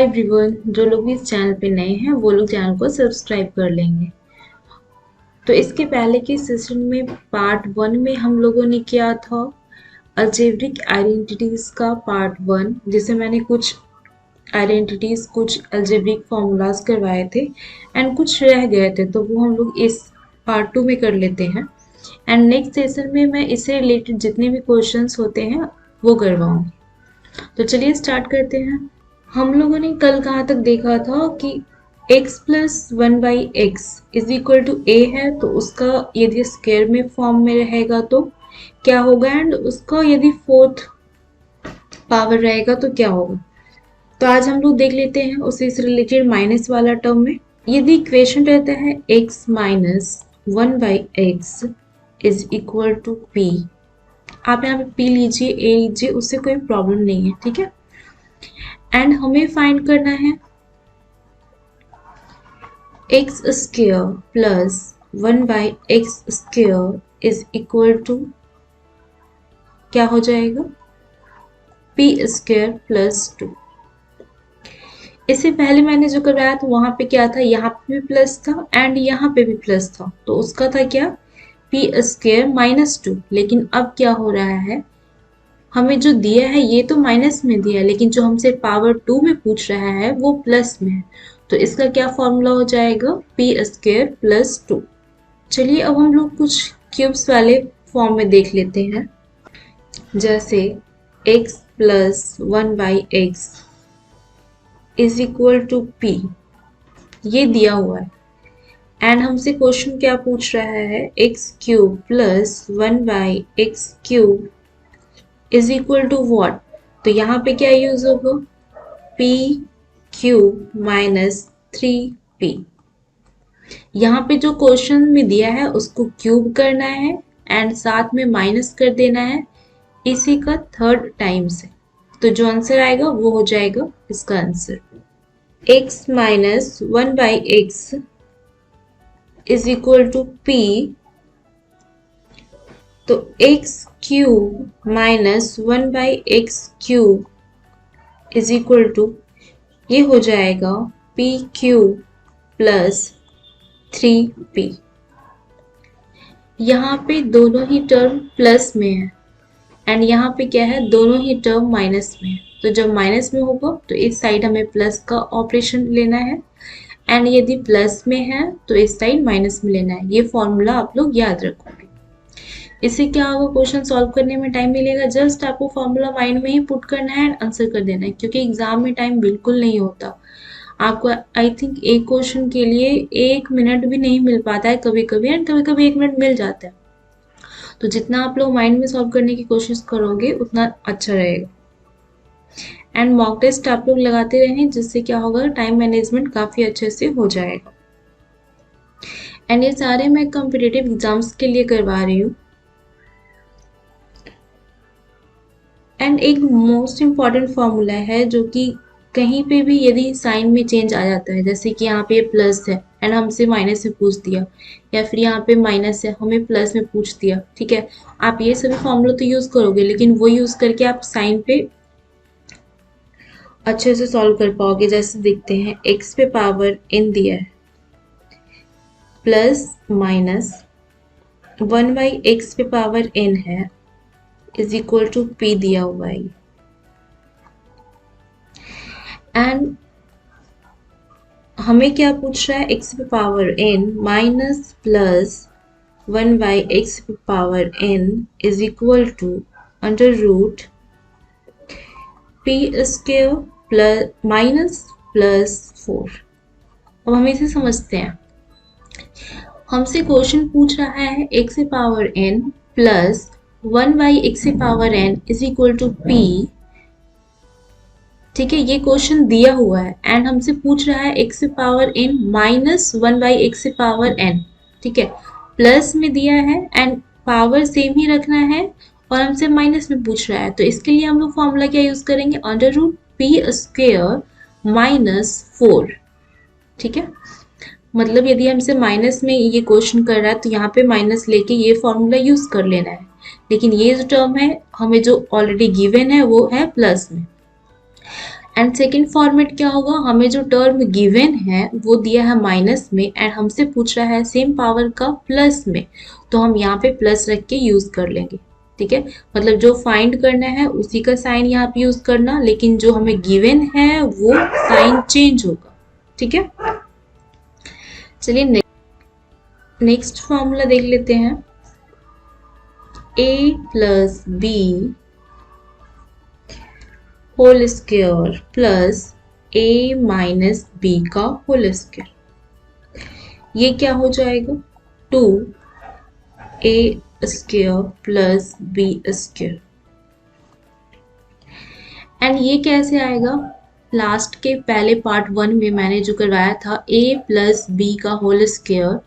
Everyone, जो लोग भी इस चैनल पे नए हैं वो लोग चैनल को सब्सक्राइब कर लेंगे। तो इसके पहले के सेशन में पार्ट 1 में हम लोगों ने किया था अलजेब्रिक आइडेंटिटीज का पार्ट 1, जिसे मैंने कुछ आइडेंटिटीज कुछ अलजेब्रिक फॉर्मूलाज करवाए थे एंड कुछ रह गए थे, तो वो हम लोग इस पार्ट 2 में कर लेते हैं। एंड नेक्स्ट सेशन में मैं इससे रिलेटेड जितने भी क्वेश्चंस होते हैं वो करवाऊंगी। तो चलिए स्टार्ट करते हैं। हम लोगों ने कल कहाँ तक देखा था कि x plus 1/x is equal to a है, तो उसका यदि स्क्वायर में फॉर्म में रहेगा तो क्या होगा, एंड उसका यदि फोर्थ पावर रहेगा तो क्या होगा। तो आज हम लोग देख लेते हैं उससे रिलेटेड माइनस वाला टर्म में। यदि इक्वेशन रहता है x minus 1/x is equal to p, आप यहाँ पे p लीजिए, a लीजिए, उससे कोई प्रॉब्लम नहीं है, ठीक है। एंड हमें फाइंड करना है x square plus 1/x square is equal to क्या हो जाएगा, p स्क्वायर प्लस 2। इससे पहले मैंने जो करवाया था वहां पे क्या था, यहाँ पे भी प्लस था एंड यहाँ पे भी प्लस था, तो उसका था क्या, p स्क्वायर माइनस 2। लेकिन अब क्या हो रहा है, हमें जो दिया है ये तो माइनस में दिया है, लेकिन जो हमसे पावर 2 में पूछ रहा है वो प्लस में है, तो इसका क्या फॉर्मूला हो जाएगा, p स्क्वायर प्लस 2। चलिए अब हम लोग कुछ क्यूब्स वाले फॉर्म में देख लेते हैं, जैसे x plus 1/x is equal to p, ये दिया हुआ है। एंड हमसे क्वेश्चन क्या पूछ रहा है, x cube plus 1/x cube is equal to what. तो यहाँ पे क्या यूज होगा, p क्यूब माइनस 3p। यहाँ पे जो क्वेश्चन में दिया है उसको क्यूब करना है एंड साथ में माइनस कर देना है इसी का थर्ड टाइम से, तो जो आंसर आएगा वो हो जाएगा इसका answer. x minus 1/x is equal to p, तो x cube minus 1/x cube is equal to ये हो जाएगा p क्यूब प्लस 3p। यहाँ पे दोनों ही टर्म प्लस में है एंड यहाँ पे क्या है, दोनों ही टर्म माइनस में है, तो जब माइनस में होगा तो इस साइड हमें प्लस का ऑपरेशन लेना है एंड यदि प्लस में है तो इस साइड माइनस में लेना है। ये फॉर्मूला आप लोग याद रखोगे। इससे क्या होगा, क्वेश्चन सॉल्व करने में टाइम मिलेगा, जस्ट आपको फॉर्मूला माइंड में ही पुट करना है एंड आंसर कर देना है, क्योंकि एग्जाम में टाइम बिल्कुल नहीं होता। आपको आई थिंक एक क्वेश्चन के लिए 1 मिनट भी नहीं मिल पाता है कभी कभी, एंड कभी कभी 1 मिनट मिल जाता है। तो जितना आप लोग माइंड में सॉल्व करने की कोशिश करोगे उतना अच्छा रहेगा। एंड मॉक टेस्ट आप लोग लगाते रहें, जिससे क्या होगा, टाइम मैनेजमेंट काफी अच्छे से हो जाएगा। एंड ये सारे मैं कॉम्पिटिटिव एग्जाम्स के लिए करवा रही हूँ। एंड एक मोस्ट इम्पॉर्टेंट फॉर्मूला है जो कि कहीं पे भी यदि साइन में चेंज आ जाता है, जैसे कि यहाँ पे प्लस है एंड हमसे माइनस में पूछ दिया, या फिर यहाँ पे माइनस है हमें प्लस में पूछ दिया, ठीक है, आप ये सभी फॉर्मूला तो यूज करोगे, लेकिन वो यूज करके आप साइन पे अच्छे से सॉल्व कर पाओगे। जैसे देखते हैं, x पे पावर n दिया है प्लस माइनस 1/x पे पावर n है इज इक्वल टू p दिया हुआ है। एंड हमें क्या पूछ रहा है, x पे power n minus plus 1/x पे power n is equal to under root p square plus minus plus 4। अब हम इसे समझते हैं। हमसे क्वेश्चन पूछ रहा है x से पावर n प्लस 1/x से power n is equal to p, ठीक है, ये क्वेश्चन दिया हुआ है एंड हमसे पूछ रहा है x से पावर n माइनस 1/x से पावर n, ठीक है, प्लस में दिया है एंड पावर सेम ही रखना है और हमसे माइनस में पूछ रहा है, तो इसके लिए हम लोग फॉर्मूला क्या यूज करेंगे, under root p square minus 4, ठीक है। मतलब यदि हमसे माइनस में ये क्वेश्चन कर रहा है तो यहाँ पे माइनस लेके ये फॉर्मूला यूज कर लेना है, लेकिन ये जो टर्म है हमें जो ऑलरेडी गिवन है वो है प्लस में। एंड सेकेंड फॉर्मेट क्या होगा, हमें जो टर्म गिवन है वो दिया है माइनस में एंड हमसे पूछ रहा है सेम पावर का प्लस में, तो हम यहाँ पे प्लस रख के यूज कर लेंगे। ठीक है, मतलब जो फाइंड करना है उसी का साइन यहाँ पे यूज करना, लेकिन जो हमें गिवन है वो साइन चेंज होगा। ठीक है, चलिए नेक्स्ट फॉर्मूला देख लेते हैं। a plus B whole square plus a minus B का होल स्क्वायर, ये क्या हो जाएगा 2a square plus B square. And ये कैसे आएगा, लास्ट के पहले पार्ट 1 में मैंने जो करवाया था a प्लस बी का whole square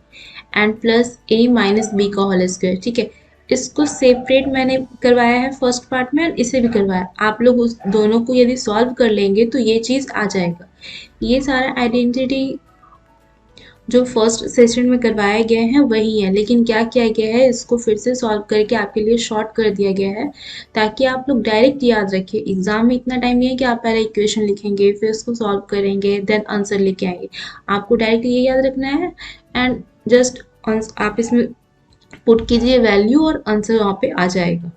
and plus a minus B का होल स्क्वायर। ठीक है, इसको सेपरेट मैंने करवाया है फर्स्ट पार्ट में और इसे भी करवाया। आप लोग उस दोनों को यदि सॉल्व कर लेंगे तो ये चीज़ आ जाएगा। ये सारा आइडेंटिटी जो फर्स्ट सेशन में करवाया गया है वही है, लेकिन क्या किया गया है इसको फिर से सॉल्व करके आपके लिए शॉर्ट कर दिया गया है ताकि आप लोग डायरेक्ट याद रखें। एग्जाम में इतना टाइम नहीं है कि आप पहले इक्वेशन लिखेंगे फिर उसको सॉल्व करेंगे देन आंसर लेके आएंगे। आपको डायरेक्ट ये याद रखना है एंड जस्ट आप इसमें पुट कीजिए वैल्यू और आंसर वहाँ पे आ जाएगा।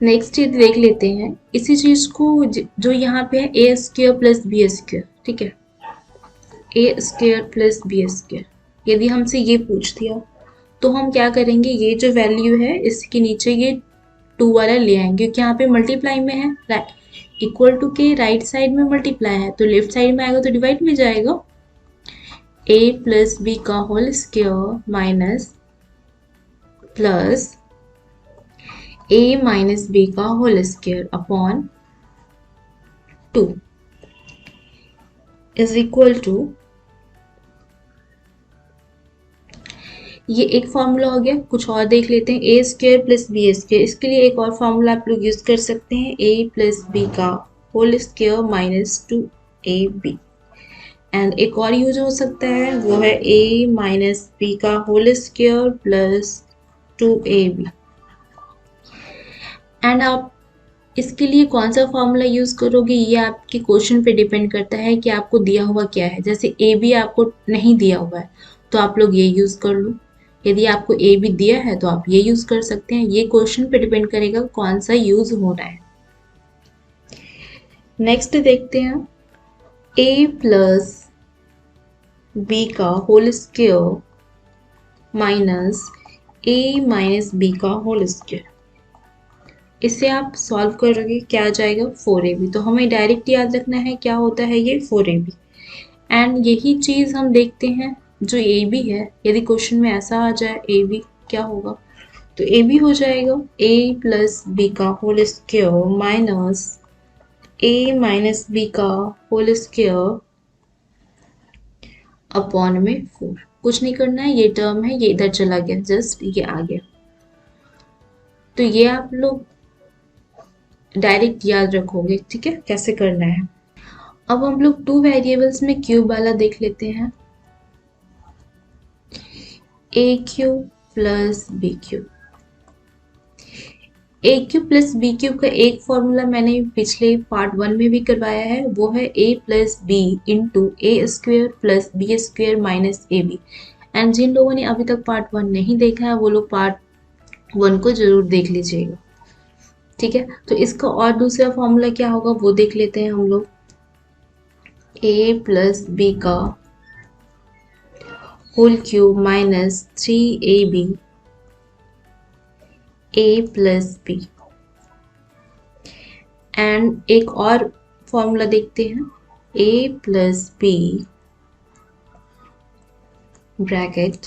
नेक्स्ट ये देख लेते हैं इसी चीज को जो यहाँ पे है ए स्क्वायर प्लस बी स्क्वायर। ठीक है, ए स्क्वायर प्लस बी स्क्वायर यदि हमसे ये पूछ दिया तो हम क्या करेंगे, ये जो वैल्यू है इसके नीचे ये 2 वाला ले आएंगे क्योंकि यहाँ पे मल्टीप्लाई में है, इक्वल टू के राइट साइड में मल्टीप्लाई है तो लेफ्ट साइड में आएगा तो डिवाइड में जाएगा। a प्लस बी का whole square minus plus a minus B का whole square upon 2 is equal to, ये एक फॉर्मूला हो गया। कुछ और देख लेते हैं, A square plus B square, इसके लिए एक और फॉर्मूला आप लोग यूज कर सकते हैं, a प्लस बी का whole square minus 2ab। And एक और यूज हो सकता है वो है a माइनस बी का whole square plus 2ab। And आप इसके लिए कौन सा फॉर्मूला यूज करोगे ये आपके क्वेश्चन पे डिपेंड करता है कि आपको दिया हुआ क्या है। जैसे ए बी आपको नहीं दिया हुआ है तो आप लोग ये यूज कर लो, यदि आपको ए बी दिया है तो आप ये यूज कर सकते हैं। ये क्वेश्चन पे डिपेंड करेगा कौन सा यूज हो रहा है। नेक्स्ट देखते हैं, a प्लस बी का whole square minus a minus B का होल स्क्वायर, इसे आप सॉल्व करोगे क्या आ जाएगा 4ab। तो हमें डायरेक्ट याद रखना है क्या होता है ये 4ab। एंड यही चीज़ हम देखते हैं जो ab है, यदि क्वेश्चन में ऐसा आ जाए ab क्या होगा, तो ab हो जाएगा a प्लस बी का whole square minus a minus B का होल स्क्वायर अपॉन में 4। कुछ नहीं करना है, ये टर्म है ये इधर चला गया, जस्ट ये आ गया। तो ये आप लोग डायरेक्ट याद रखोगे। ठीक है, कैसे करना है। अब हम लोग 2 वेरिएबल्स में क्यूब वाला देख लेते हैं, a cube plus B cube. a cube plus B cube का एक फॉर्मूला मैंने पिछले पार्ट 1 में भी करवाया है, वो है a plus B into A square plus B square minus A B. And जिन लोगों ने अभी तक पार्ट 1 नहीं देखा है वो लोग पार्ट 1 को जरूर देख लीजिएगा। ठीक है, तो इसका और दूसरा फॉर्मूला क्या होगा वो देख लेते हैं हम लोग, a प्लस बी का whole cube minus 3ab a plus B. And एक और फॉर्मूला देखते हैं, a plus B bracket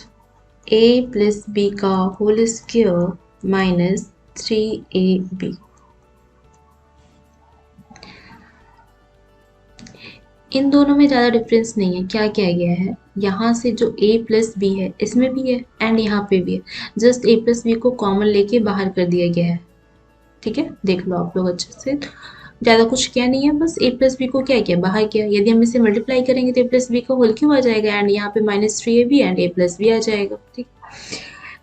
a plus B का होल स्क्वायर माइनस 3ab। इन दोनों में ज़्यादा डिफरेंस नहीं है। क्या किया गया है, यहाँ से जो a प्लस बी है इसमें भी है एंड यहाँ पे भी है, जस्ट a प्लस बी को कॉमन लेके बाहर कर दिया गया है। ठीक है, देख लो आप लोग अच्छे से, ज़्यादा कुछ किया नहीं है, बस a प्लस बी को क्या किया बाहर किया। यदि हम इसे मल्टीप्लाई करेंगे तो a प्लस बी का होल क्यूब आ जाएगा एंड यहाँ पे minus 3ab and a plus B आ जाएगा। ठीक,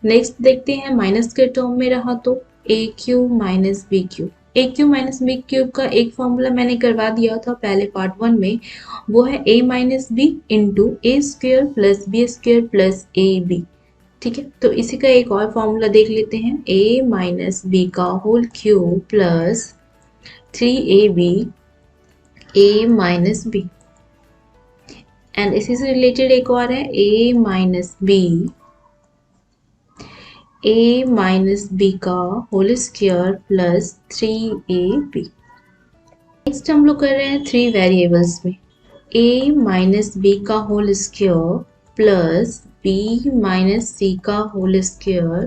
नेक्स्ट देखते हैं, माइनस के टर्म में रहा तो a cube minus B cube, A cube minus B cube का एक फॉर्मूला मैंने करवा दिया था पहले पार्ट 1 में, वो है a minus B into A square plus B square plus A B. ठीक है, तो इसी का एक और फॉर्मूला देख लेते हैं, a माइनस बी का whole cube plus 3ab a minus B. And इसी से रिलेटेड एक और है a माइनस बी का whole square plus 3ab। Next हम लोग कर रहे हैं 3 वेरिएबल्स में, a माइनस बी का whole square plus b minus C का whole square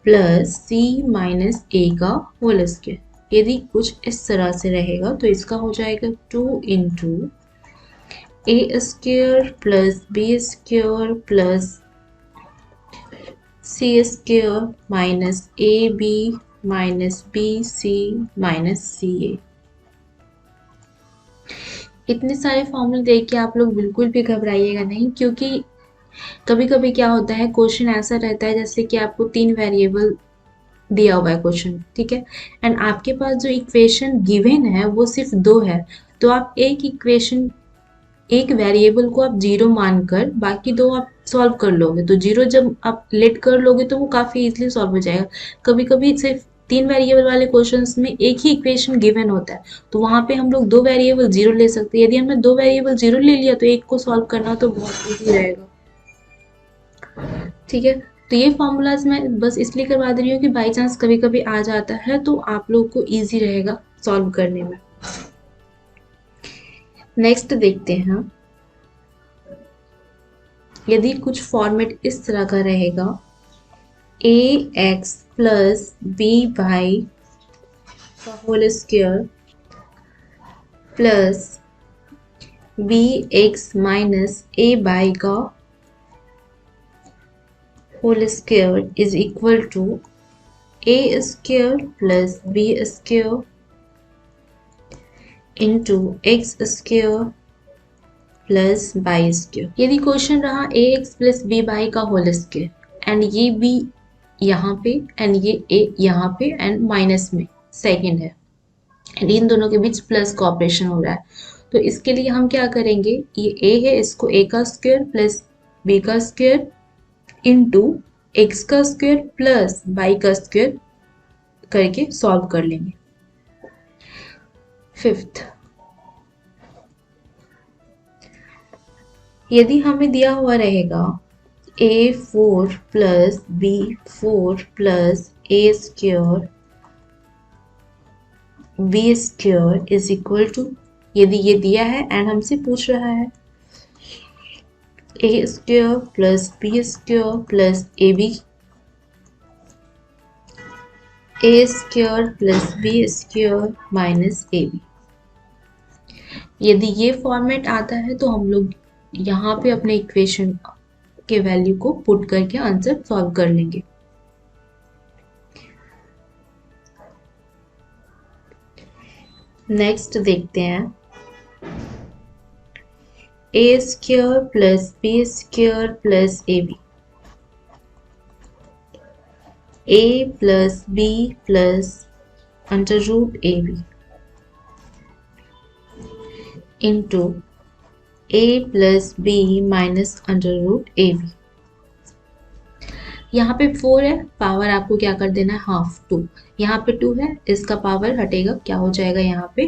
plus c minus a का होल स्क्वायर। यदि कुछ इस तरह से रहेगा तो इसका हो जाएगा 2 into A square plus B square plus C square minus A B minus B C minus C A. इतने सारे फॉर्मूले देख के आप लोग बिल्कुल भी घबराइएगा नहीं, क्योंकि कभी कभी क्या होता है क्वेश्चन ऐसा रहता है जैसे कि आपको 3 वेरिएबल दिया हुआ है क्वेश्चन, ठीक है, एंड आपके पास जो इक्वेशन गिवन है वो सिर्फ 2 है, तो आप एक वेरिएबल को आप 0 मानकर बाकी 2 आप सॉल्व कर लोगे, तो 0 जब आप लेट कर लोगे तो वो काफ़ी इजीली सॉल्व हो जाएगा। कभी कभी सिर्फ 3 वेरिएबल वाले क्वेश्चंस में एक ही इक्वेशन गिवन होता है, तो वहाँ पे हम लोग 2 वेरिएबल 0 ले सकते हैं। यदि हमने 2 वेरिएबल 0 ले लिया तो एक को सॉल्व करना तो बहुत ईजी रहेगा। ठीक है, तो ये फॉर्मूलाज मैं बस इसलिए करवा दे रही हूँ कि बाई चांस कभी कभी आ जाता है तो आप लोग को ईजी रहेगा सॉल्व करने में। नेक्स्ट देखते हैं, यदि कुछ फॉर्मेट इस तरह का रहेगा, A X plus B Y का whole square plus B X minus A Y का whole square is equal to A square plus B square into X square plus Y square. यदि क्वेश्चन रहा A X plus B Y का whole square and ये B यहाँ पे and ये A यहाँ पे एंड माइनस में सेकेंड है एंड इन दोनों के बीच प्लस का ऑपरेशन हो रहा है, तो इसके लिए हम क्या करेंगे, ये ए है इसको ए का स्क्वायर प्लस बी का स्क्वायर इंटू एक्स का स्क्वायर प्लस बाई का स्क्वायर करके सॉल्व कर लेंगे। फिफ्थ, यदि हमें दिया हुआ रहेगा a4 plus b4 plus a square b square is equal to, यदि ये दिया है एंड हमसे पूछ रहा है a square plus b square plus ab, a square plus b square minus ab। यदि ये फॉर्मेट आता है तो हम लोग यहाँ पे अपने इक्वेशन के वैल्यू को पुट करके आंसर सॉल्व कर लेंगे। नेक्स्ट देखते हैं, A square plus B square plus A B, A plus B plus under root A B into a plus B minus under root A B. यहाँ पे 4 है, पावर आपको क्या कर देना है हाफ 2, यहाँ पे 2 है, इसका पावर हटेगा, क्या हो जाएगा यहाँ पे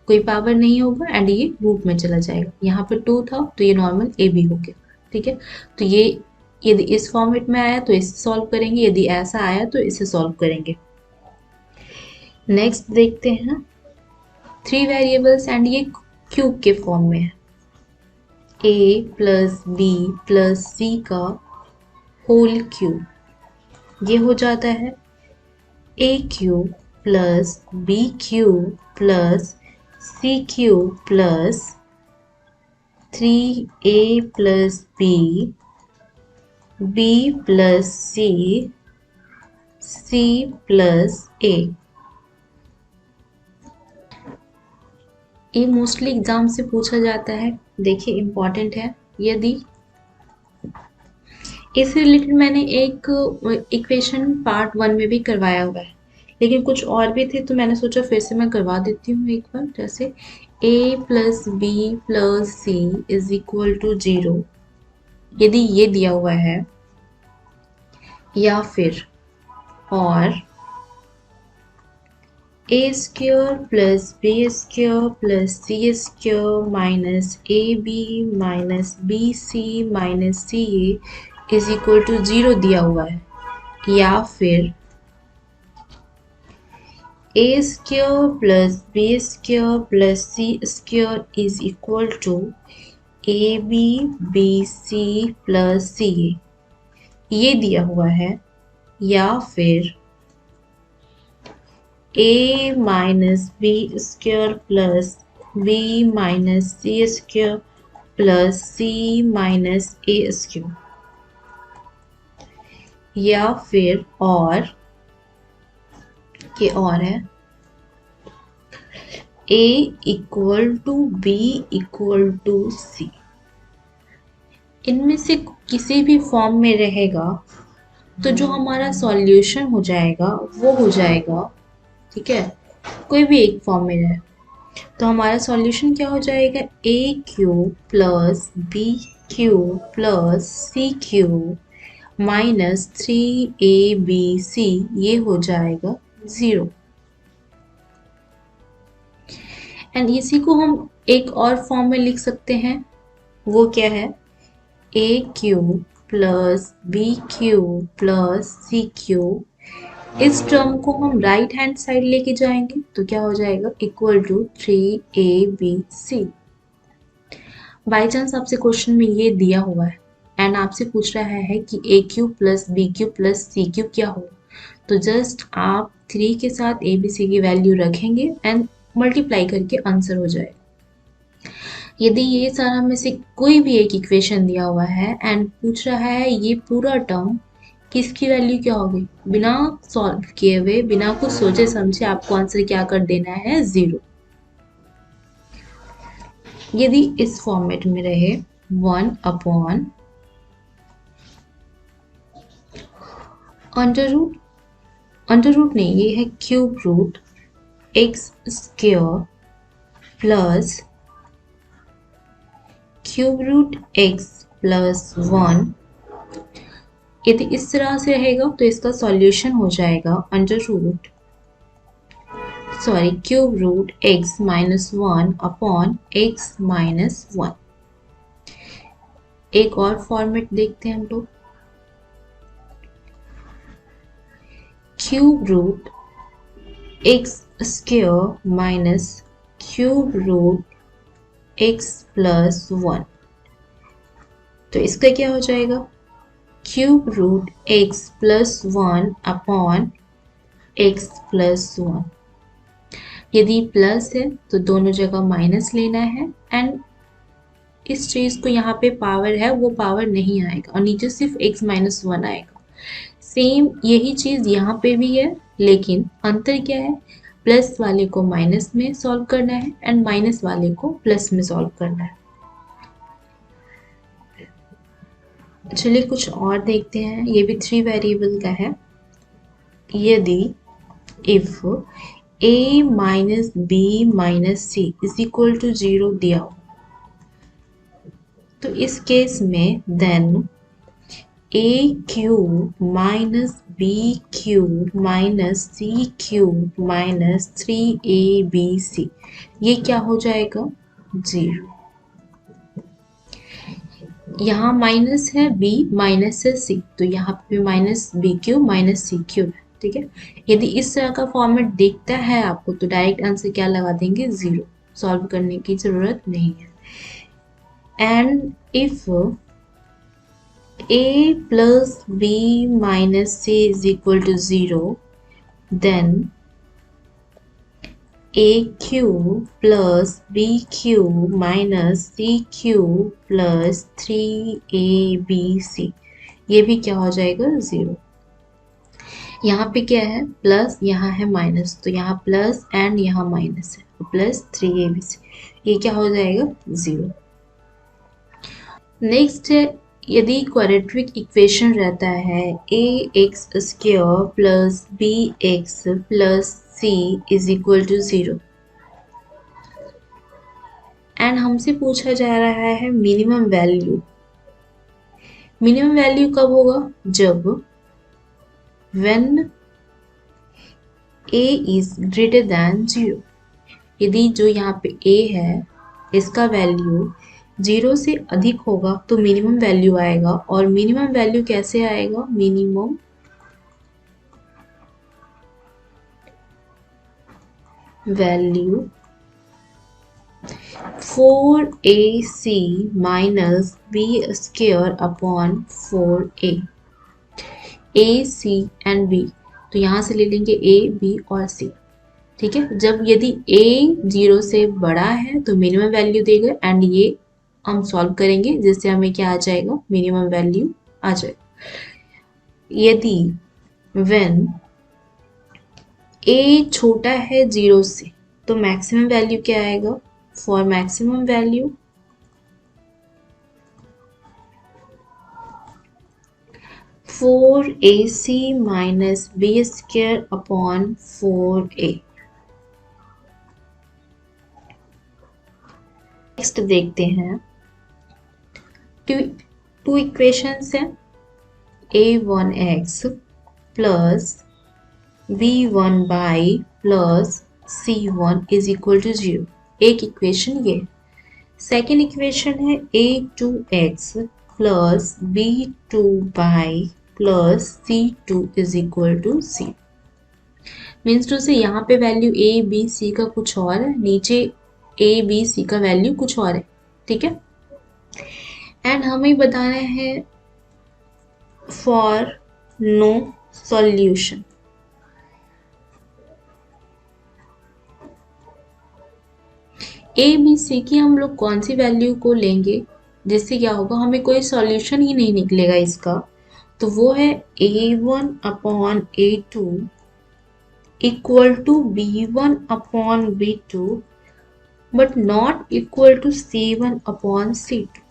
कोई पावर नहीं होगा एंड ये रूट में चला जाएगा। यहाँ पे 2 था तो ये नॉर्मल ए बी हो गया। ठीक है, तो ये यदि इस फॉर्मेट में आया तो इसे सॉल्व करेंगे, यदि ऐसा आया तो इसे सॉल्व करेंगे। नेक्स्ट देखते हैं 3 वेरिएबल्स एंड ये क्यूब के फॉर्म में है, a plus B plus C का होल क्यूब, ये हो जाता है a cube plus B cube plus C cube plus 3a plus B plus C plus a। ये मोस्टली एग्जाम से पूछा जाता है, देखिए इम्पॉर्टेंट है। यदि इससे रिलेटेड मैंने एक इक्वेशन पार्ट 1 में भी करवाया हुआ है, लेकिन कुछ और भी थे तो मैंने सोचा फिर से मैं करवा देती हूँ एक बार। जैसे a plus B plus C is equal to 0, यदि ये दिया हुआ है, या फिर और a square plus B square plus C square minus A B minus B C minus C A is equal to 0 दिया हुआ है, या फिर a square plus b square plus c square is equal to ab bc plus ca, ये दिया हुआ है, या फिर a minus B square plus b minus c square plus c minus a square, या फिर और है a equal to B equal to C. इनमें से किसी भी फॉर्म में रहेगा तो जो हमारा सॉल्यूशन हो जाएगा वो हो जाएगा, ठीक है, कोई भी एक फॉर्म में रहे तो हमारा सॉल्यूशन क्या हो जाएगा, A cube plus B cube plus C cube minus 3abc, ये हो जाएगा 0। एंड इसी को हम एक और फॉर्म में लिख सकते हैं, वो क्या है, A cube plus B cube plus C cube. इस टर्म को हम राइट हैंड साइड लेके जाएंगे तो क्या हो जाएगा, equal to 3abc। By chance आपसे क्वेश्चन में ये दिया हुआ है एंड आपसे पूछ रहा है कि A cube plus B cube plus C cube क्या हो, तो जस्ट आप 3 के साथ ए बी सी की वैल्यू रखेंगे एंड मल्टीप्लाई करके आंसर हो जाएगा। यदि ये सारा में से कोई भी एक इक्वेशन दिया हुआ है एंड पूछ रहा है ये पूरा टर्म किसकी वैल्यू क्या होगी, बिना सॉल्व किए हुए, बिना कुछ सोचे समझे आपको आंसर क्या कर देना है, 0। यदि इस फॉर्मेट में रहे 1 अपॉन अंडर रूट नहीं, ये है cube root X square plus cube root X plus 1। यदि इस तरह से रहेगा तो इसका सॉल्यूशन हो जाएगा cube root X minus 1 upon X minus 1। एक और फॉर्मेट देखते हैं हम लोग, cube root X square minus cube root X plus 1। तो इसका क्या हो जाएगा, cube root X plus 1 upon X plus 1। यदि प्लस है तो दोनों जगह माइनस लेना है एंड इस चीज़ को यहाँ पे पावर है वो पावर नहीं आएगा और नीचे सिर्फ x माइनस 1 आएगा। सेम यही चीज़ यहाँ पे भी है, लेकिन अंतर क्या है, प्लस वाले को माइनस में सॉल्व करना है एंड माइनस वाले को प्लस में सॉल्व करना है। चलिए कुछ और देखते हैं, ये भी 3 वेरिएबल का है। यदि if a minus B minus C is equal to 0 दिया हो तो इस केस में then a cube minus B cube minus C cube minus 3abc, ये क्या हो जाएगा, 0। यहाँ माइनस है b माइनस है c, तो यहाँ पे minus B cube minus C cube है, ठीक है। यदि इस तरह का फॉर्मेट दिखता है आपको तो डायरेक्ट आंसर क्या लगा देंगे, 0, सॉल्व करने की जरूरत नहीं है। And if a plus b minus c is equal to 0, then a cube plus b cube minus c cube plus 3abc, ये भी क्या हो जाएगा, 0। यहाँ पे क्या है, प्लस, यहाँ है माइनस, तो यहाँ प्लस एंड यहाँ माइनस है, तो प्लस 3abc, ये क्या हो जाएगा, 0। नेक्स्ट है यदि क्वाड्रेटिक इक्वेशन रहता है A X square plus B X plus C is equal to 0 and हमसे पूछा जा रहा है मिनिमम वैल्यू। मिनिमम वैल्यू कब होगा? जब when a is greater than 0। यदि जो यहाँ पे a है इसका वैल्यू 0 से अधिक होगा तो मिनिमम वैल्यू आएगा। और मिनिमम वैल्यू कैसे आएगा? Minimum value 4ac minus b square upon 4a। a c and b, तो यहाँ से ले लेंगे a b और c। ठीक है, जब यदि a 0 से बड़ा है तो मिनिमम वैल्यू देगा एंड ये हम सॉल्व करेंगे जिससे हमें क्या आ जाएगा? मिनिमम वैल्यू आ जाएगा। यदि व्हेन a छोटा है 0 से तो मैक्सिमम वैल्यू क्या आएगा? For maximum value 4ac minus b square upon 4a। Next देखते हैं, टू इक्वेशंस है a1x plus b1y plus c1 is equal to 0। एक इक्वेशन ये। सेकेंड इक्वेशन है a2x plus b2y plus c2 is equal to 0। Means two से यहाँ पे value a b c का कुछ और है, नीचे a b c का वैल्यू कुछ और है। ठीक है, एंड हमें बताना है for no solution. a b c की हम लोग कौन सी वैल्यू को लेंगे जिससे क्या होगा? हमें कोई सॉल्यूशन ही नहीं निकलेगा इसका। तो वो है a1 upon a2 equal to b1 upon b2 but not equal to c1 upon c2।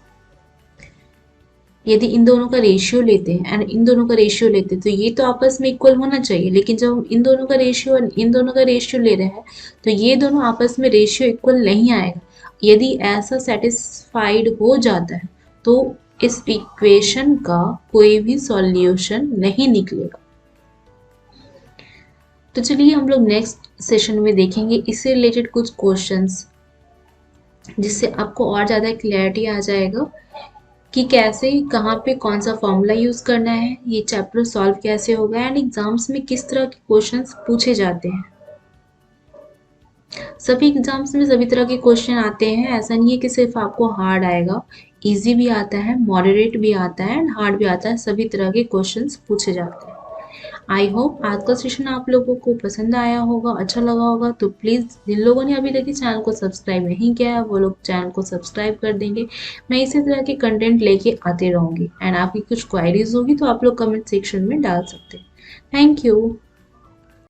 यदि इन दोनों का रेशियो लेते हैं एंड इन दोनों का रेशियो लेते हैं तो ये तो आपस में इक्वल होना चाहिए, लेकिन जब हम इन दोनों का रेशियो और इन दोनों का रेशियो ले रहे हैं तो ये दोनों आपस में रेशियो इक्वल नहीं आएगा। यदि ऐसा सेटिस्फाइड हो जाता है तो इस इक्वेशन का कोई भी सॉल्यूशन नहीं निकलेगा। तो चलिए हम लोग नेक्स्ट सेशन में देखेंगे इससे रिलेटेड कुछ क्वेश्चंस, जिससे आपको और ज़्यादा क्लैरिटी आ जाएगा कि कैसे कहाँ पे कौन सा फॉर्मूला यूज़ करना है, ये चैप्टर सॉल्व कैसे होगा एंड एग्जाम्स में किस तरह के क्वेश्चंस पूछे जाते हैं। सभी एग्जाम्स में सभी तरह के क्वेश्चन आते हैं, ऐसा नहीं है कि सिर्फ आपको हार्ड आएगा, इजी भी आता है, मॉडरेट भी आता है एंड हार्ड भी आता है। सभी तरह के क्वेश्चंस पूछे जाते हैं। आई होप आज का सेशन आप लोगों को पसंद आया होगा, अच्छा लगा होगा। तो प्लीज़ जिन लोगों ने अभी तक इस चैनल को सब्सक्राइब नहीं किया है वो लोग चैनल को सब्सक्राइब कर देंगे। मैं इसी तरह के कंटेंट लेके आते रहूँगी एंड आपकी कुछ क्वायरीज होगी तो आप लोग कमेंट सेक्शन में डाल सकते हैं। Thank you.